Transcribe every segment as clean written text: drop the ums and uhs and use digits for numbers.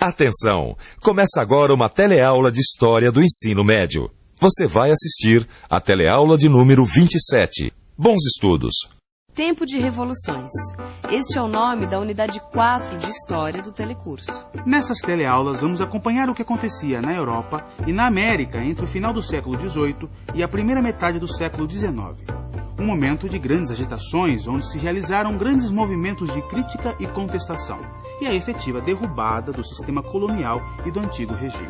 Atenção! Começa agora uma teleaula de História do Ensino Médio. Você vai assistir a teleaula de número 27. Bons estudos! Tempo de Revoluções. Este é o nome da unidade 4 de História do telecurso. Nessas teleaulas vamos acompanhar o que acontecia na Europa e na América entre o final do século XVIII e a primeira metade do século XIX. Um momento de grandes agitações, onde se realizaram grandes movimentos de crítica e contestação, e a efetiva derrubada do sistema colonial e do antigo regime.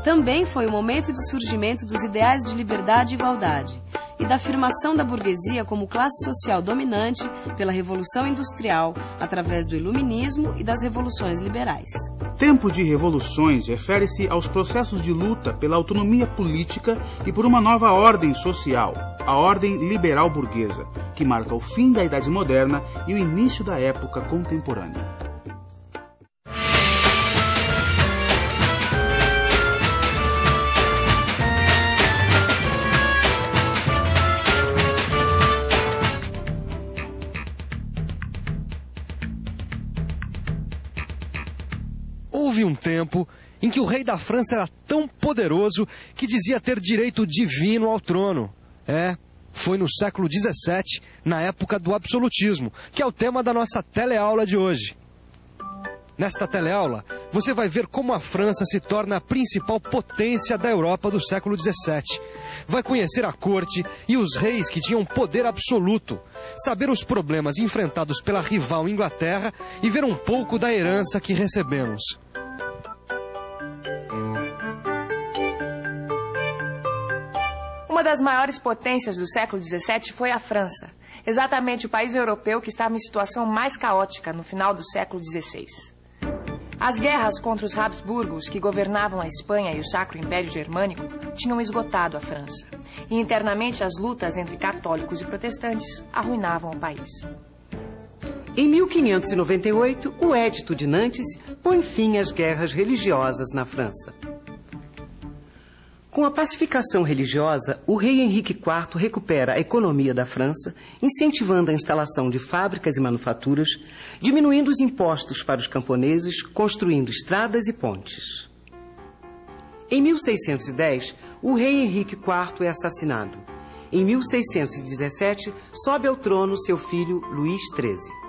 Também foi o momento de surgimento dos ideais de liberdade e igualdade, e da afirmação da burguesia como classe social dominante pela Revolução Industrial, através do Iluminismo e das revoluções liberais. Tempo de revoluções refere-se aos processos de luta pela autonomia política e por uma nova ordem social, a ordem liberal burguesa, que marca o fim da Idade Moderna e o início da época contemporânea. Houve um tempo em que o rei da França era tão poderoso que dizia ter direito divino ao trono. Foi no século XVII, na época do absolutismo, que é o tema da nossa teleaula de hoje. Nesta teleaula, você vai ver como a França se torna a principal potência da Europa do século XVII. Vai conhecer a corte e os reis que tinham poder absoluto, saber os problemas enfrentados pela rival Inglaterra e ver um pouco da herança que recebemos. Uma das maiores potências do século XVII foi a França, exatamente o país europeu que estava em situação mais caótica no final do século XVI. As guerras contra os Habsburgos, que governavam a Espanha e o Sacro Império Germânico, tinham esgotado a França. E internamente as lutas entre católicos e protestantes arruinavam o país. Em 1598, o Edito de Nantes põe fim às guerras religiosas na França. Com a pacificação religiosa, o rei Henrique IV recupera a economia da França, incentivando a instalação de fábricas e manufaturas, diminuindo os impostos para os camponeses, construindo estradas e pontes. Em 1610, o rei Henrique IV é assassinado. Em 1617, sobe ao trono seu filho Luís XIII.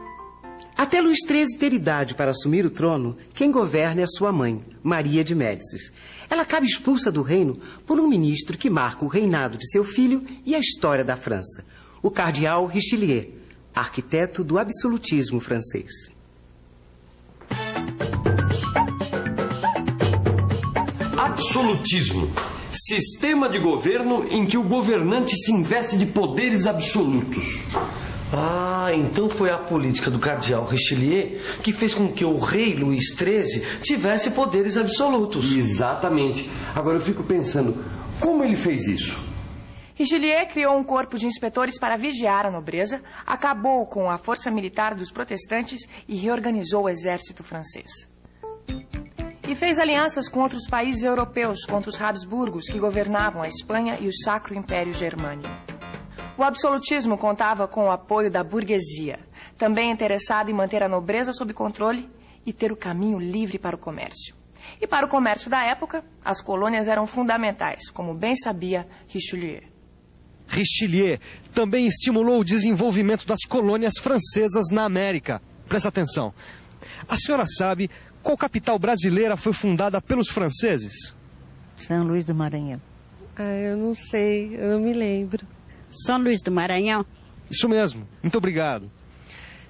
Até Luís XIII ter idade para assumir o trono, quem governa é sua mãe, Maria de Médicis. Ela acaba expulsa do reino por um ministro que marca o reinado de seu filho e a história da França, o cardeal Richelieu, arquiteto do absolutismo francês. Absolutismo. Sistema de governo em que o governante se investe de poderes absolutos. Então foi a política do cardeal Richelieu que fez com que o rei Luís XIII tivesse poderes absolutos. Exatamente. Agora eu fico pensando, como ele fez isso? Richelieu criou um corpo de inspetores para vigiar a nobreza, acabou com a força militar dos protestantes e reorganizou o exército francês. E fez alianças com outros países europeus contra os Habsburgos, que governavam a Espanha e o Sacro Império Germânico. O absolutismo contava com o apoio da burguesia, também interessada em manter a nobreza sob controle e ter o caminho livre para o comércio. E para o comércio da época, as colônias eram fundamentais, como bem sabia Richelieu. Richelieu também estimulou o desenvolvimento das colônias francesas na América. Presta atenção. A senhora sabe qual capital brasileira foi fundada pelos franceses? São Luís do Maranhão. Eu não sei, eu não me lembro. São Luís do Maranhão? Isso mesmo, muito obrigado.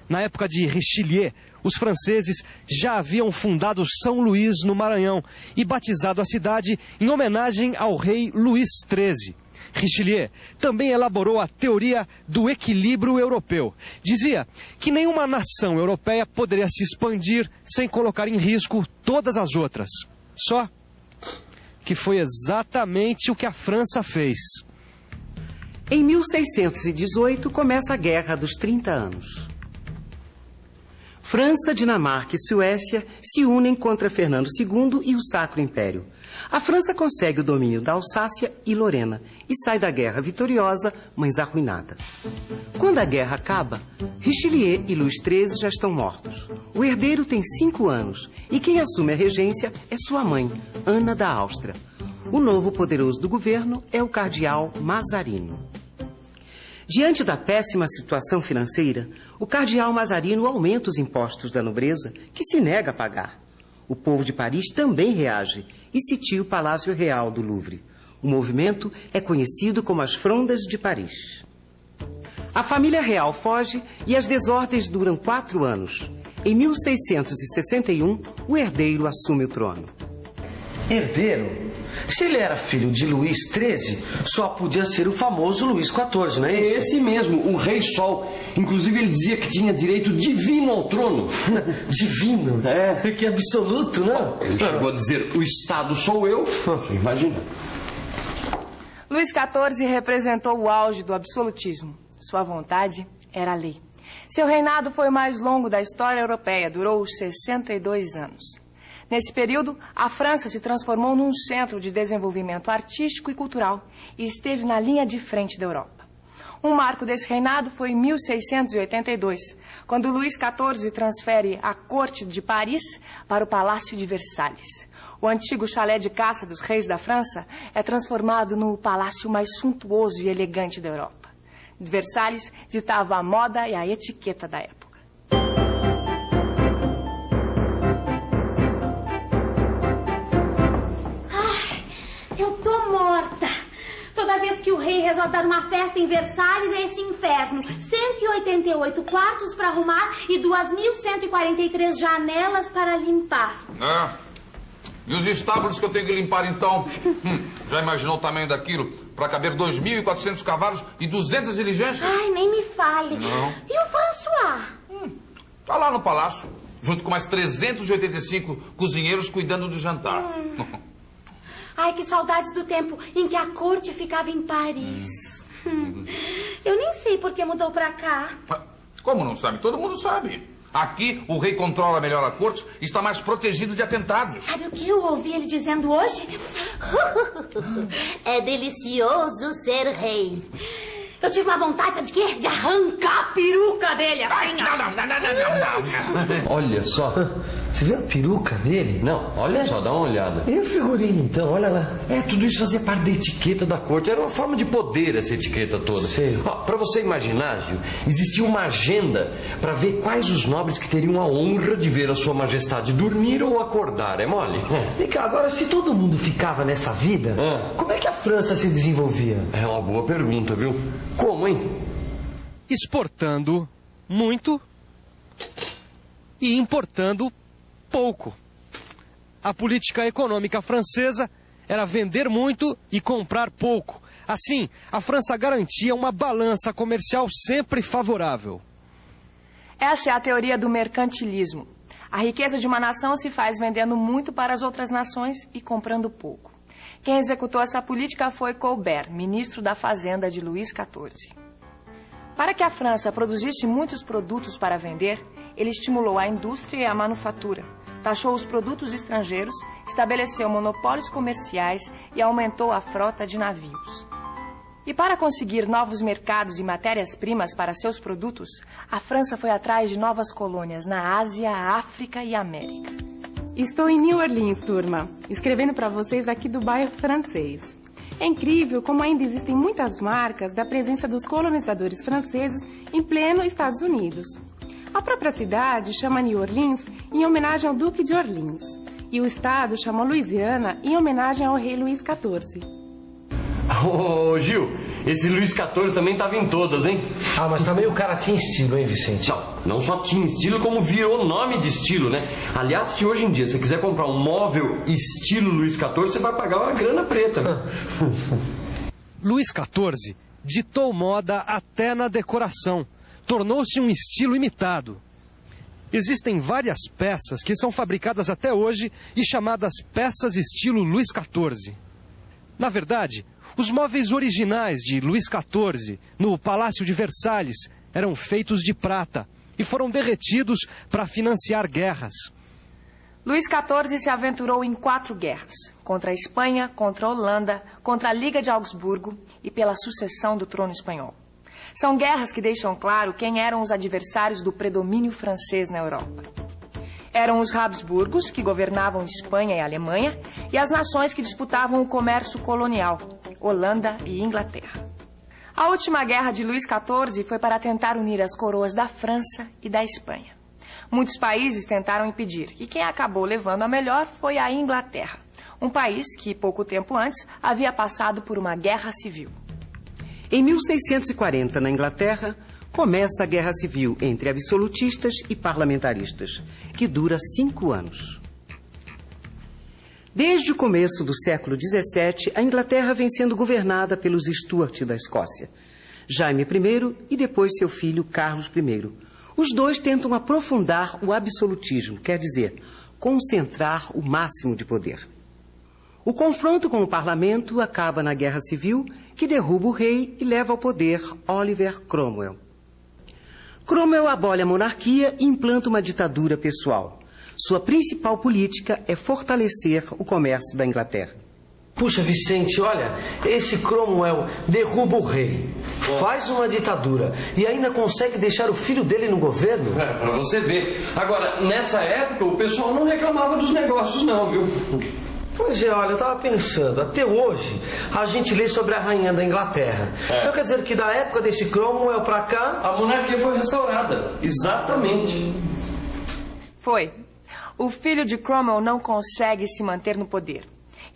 Na época de Richelieu, os franceses já haviam fundado São Luís no Maranhão e batizado a cidade em homenagem ao rei Luís XIII. Richelieu também elaborou a teoria do equilíbrio europeu. Dizia que nenhuma nação europeia poderia se expandir sem colocar em risco todas as outras. Só que foi exatamente o que a França fez. Em 1618, começa a Guerra dos 30 Anos. França, Dinamarca e Suécia se unem contra Fernando II e o Sacro Império. A França consegue o domínio da Alsácia e Lorena e sai da guerra vitoriosa, mas arruinada. Quando a guerra acaba, Richelieu e Luís XIII já estão mortos. O herdeiro tem 5 anos e quem assume a regência é sua mãe, Ana da Áustria. O novo poderoso do governo é o cardeal Mazarino. Diante da péssima situação financeira, o cardeal Mazarino aumenta os impostos da nobreza, que se nega a pagar. O povo de Paris também reage e sitia o Palácio Real do Louvre. O movimento é conhecido como as Frondas de Paris. A família real foge e as desordens duram 4 anos. Em 1661, o herdeiro assume o trono. Herdeiro? Se ele era filho de Luís XIII, só podia ser o famoso Luís XIV, não é isso? Esse mesmo, o Rei Sol. Inclusive ele dizia que tinha direito divino ao trono. Divino? É. Que absoluto, não? Ele chegou a dizer, o Estado sou eu. Imagina. Luís XIV representou o auge do absolutismo. Sua vontade era a lei. Seu reinado foi o mais longo da história europeia, durou 62 anos. Nesse período, a França se transformou num centro de desenvolvimento artístico e cultural e esteve na linha de frente da Europa. Um marco desse reinado foi em 1682, quando Luís XIV transfere a corte de Paris para o Palácio de Versalhes. O antigo chalé de caça dos reis da França é transformado no palácio mais suntuoso e elegante da Europa. Versalhes ditava a moda e a etiqueta da época. Eu tô morta. Toda vez que o rei resolve dar uma festa em Versalhes é esse inferno. 188 quartos para arrumar e 2.143 janelas para limpar. E os estábulos que eu tenho que limpar, então? Já imaginou o tamanho daquilo? Para caber 2.400 cavalos e 200 diligências? Ai, nem me fale. Não. E o François? Tá lá no palácio, junto com mais 385 cozinheiros cuidando do jantar. Ai, que saudades do tempo em que a corte ficava em Paris. Eu nem sei por que mudou pra cá. Como não sabe? Todo mundo sabe. Aqui, o rei controla melhor a corte e está mais protegido de atentados. Sabe o que eu ouvi ele dizendo hoje? É delicioso ser rei. Eu tive uma vontade, sabe de quê? De arrancar a peruca dele. Ai, não. Olha só. Você viu a peruca dele? Não, olha só, dá uma olhada. E o figurino, então? Olha lá. Tudo isso fazia parte da etiqueta da corte. Era uma forma de poder essa etiqueta toda. Para você imaginar, Gil, existia uma agenda para ver quais os nobres que teriam a honra de ver a sua majestade dormir ou acordar. É mole? Vem cá, agora, se todo mundo ficava nessa vida, como é que a França se desenvolvia? É uma boa pergunta, viu? Como, hein? Exportando muito e importando pouco. A política econômica francesa era vender muito e comprar pouco. Assim, a França garantia uma balança comercial sempre favorável. Essa é a teoria do mercantilismo. A riqueza de uma nação se faz vendendo muito para as outras nações e comprando pouco. Quem executou essa política foi Colbert, ministro da Fazenda de Luís XIV. Para que a França produzisse muitos produtos para vender, ele estimulou a indústria e a manufatura, taxou os produtos estrangeiros, estabeleceu monopólios comerciais e aumentou a frota de navios. E para conseguir novos mercados e matérias-primas para seus produtos, a França foi atrás de novas colônias na Ásia, África e América. Estou em New Orleans, turma, escrevendo para vocês aqui do bairro francês. É incrível como ainda existem muitas marcas da presença dos colonizadores franceses em pleno Estados Unidos. A própria cidade chama New Orleans em homenagem ao Duque de Orleans. E o estado chama Louisiana em homenagem ao rei Luís XIV. Ô, Gil, esse Luís XIV também estava em todas, hein? Mas também o cara tinha estilo, hein, Vicente? Não só tinha estilo, como virou nome de estilo, né? Aliás, se hoje em dia você quiser comprar um móvel estilo Luís XIV, você vai pagar uma grana preta. Luís XIV ditou moda até na decoração. Tornou-se um estilo imitado. Existem várias peças que são fabricadas até hoje e chamadas peças estilo Luís XIV. Na verdade, os móveis originais de Luís XIV, no Palácio de Versalhes, eram feitos de prata e foram derretidos para financiar guerras. Luís XIV se aventurou em 4 guerras, contra a Espanha, contra a Holanda, contra a Liga de Augsburgo e pela sucessão do trono espanhol. São guerras que deixam claro quem eram os adversários do predomínio francês na Europa. Eram os Habsburgos, que governavam Espanha e Alemanha, e as nações que disputavam o comércio colonial, Holanda e Inglaterra. A última guerra de Luís XIV foi para tentar unir as coroas da França e da Espanha. Muitos países tentaram impedir, e quem acabou levando a melhor foi a Inglaterra, um país que, pouco tempo antes, havia passado por uma guerra civil. Em 1640, na Inglaterra, começa a guerra civil entre absolutistas e parlamentaristas, que dura 5 anos. Desde o começo do século XVII, a Inglaterra vem sendo governada pelos Stuart da Escócia, Jaime I e depois seu filho Carlos I. Os dois tentam aprofundar o absolutismo, quer dizer, concentrar o máximo de poder. O confronto com o parlamento acaba na Guerra Civil, que derruba o rei e leva ao poder Oliver Cromwell. Cromwell abole a monarquia e implanta uma ditadura pessoal. Sua principal política é fortalecer o comércio da Inglaterra. Puxa, Vicente, olha, esse Cromwell derruba o rei, faz uma ditadura e ainda consegue deixar o filho dele no governo? Pra você ver. Agora, nessa época, o pessoal não reclamava dos negócios não, viu? Pois é, olha, eu tava pensando, até hoje a gente lê sobre a rainha da Inglaterra. Então quer dizer que da época desse Cromwell pra cá... A monarquia foi restaurada, exatamente. Foi. O filho de Cromwell não consegue se manter no poder.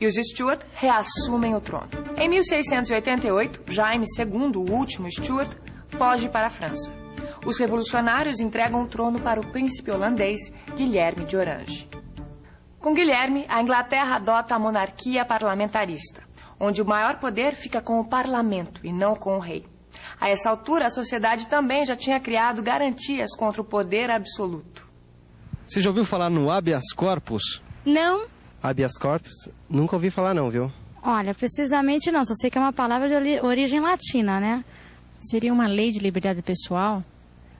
E os Stuart reassumem o trono. Em 1688, Jaime II, o último Stuart, foge para a França. Os revolucionários entregam o trono para o príncipe holandês Guilherme de Orange. Com Guilherme, a Inglaterra adota a monarquia parlamentarista, onde o maior poder fica com o parlamento e não com o rei. A essa altura, a sociedade também já tinha criado garantias contra o poder absoluto. Você já ouviu falar no habeas corpus? Não. Habeas corpus? Nunca ouvi falar não, viu? Olha, precisamente não, só sei que é uma palavra de origem latina, né? Seria uma lei de liberdade pessoal?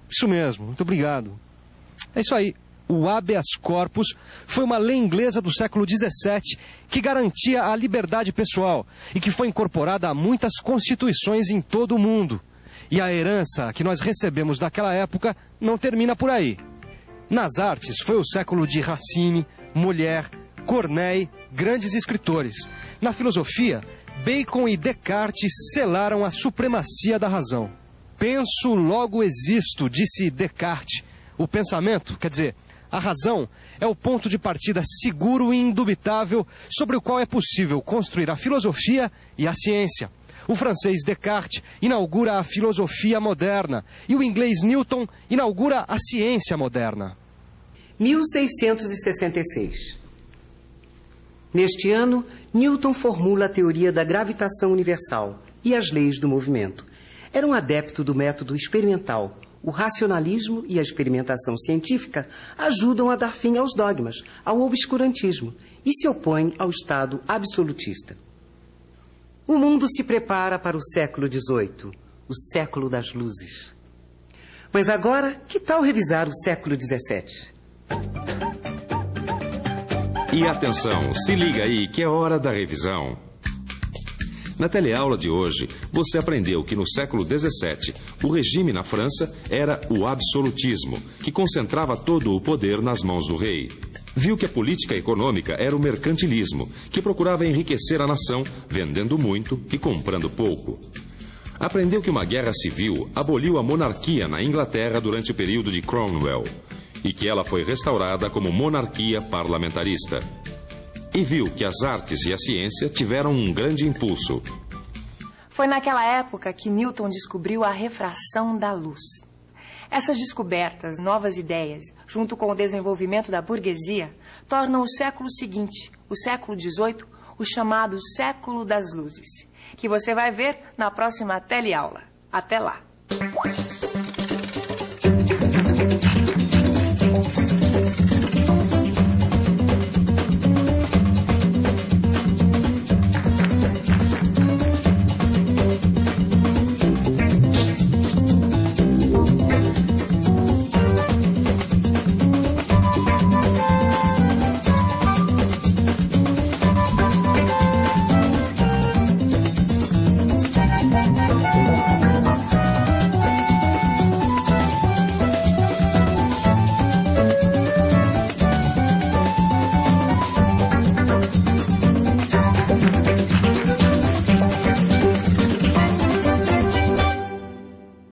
Isso mesmo, muito obrigado. É isso aí. O habeas corpus foi uma lei inglesa do século XVII que garantia a liberdade pessoal e que foi incorporada a muitas constituições em todo o mundo. E a herança que nós recebemos daquela época não termina por aí. Nas artes foi o século de Racine, Molière, Corneille, grandes escritores. Na filosofia, Bacon e Descartes selaram a supremacia da razão. Penso, logo existo, disse Descartes. O pensamento, quer dizer, a razão, é o ponto de partida seguro e indubitável sobre o qual é possível construir a filosofia e a ciência. O francês Descartes inaugura a filosofia moderna e o inglês Newton inaugura a ciência moderna. 1666. Neste ano, Newton formula a teoria da gravitação universal e as leis do movimento. Era um adepto do método experimental. O racionalismo e a experimentação científica ajudam a dar fim aos dogmas, ao obscurantismo, e se opõem ao Estado absolutista. O mundo se prepara para o século XVIII, o século das luzes. Mas agora, que tal revisar o século XVII? E atenção, se liga aí que é hora da revisão. Na teleaula de hoje, você aprendeu que no século XVII, o regime na França era o absolutismo, que concentrava todo o poder nas mãos do rei. Viu que a política econômica era o mercantilismo, que procurava enriquecer a nação, vendendo muito e comprando pouco. Aprendeu que uma guerra civil aboliu a monarquia na Inglaterra durante o período de Cromwell, e que ela foi restaurada como monarquia parlamentarista. E viu que as artes e a ciência tiveram um grande impulso. Foi naquela época que Newton descobriu a refração da luz. Essas descobertas, novas ideias, junto com o desenvolvimento da burguesia, tornam o século seguinte, o século XVIII, o chamado século das luzes, que você vai ver na próxima teleaula. Até lá! Thank you.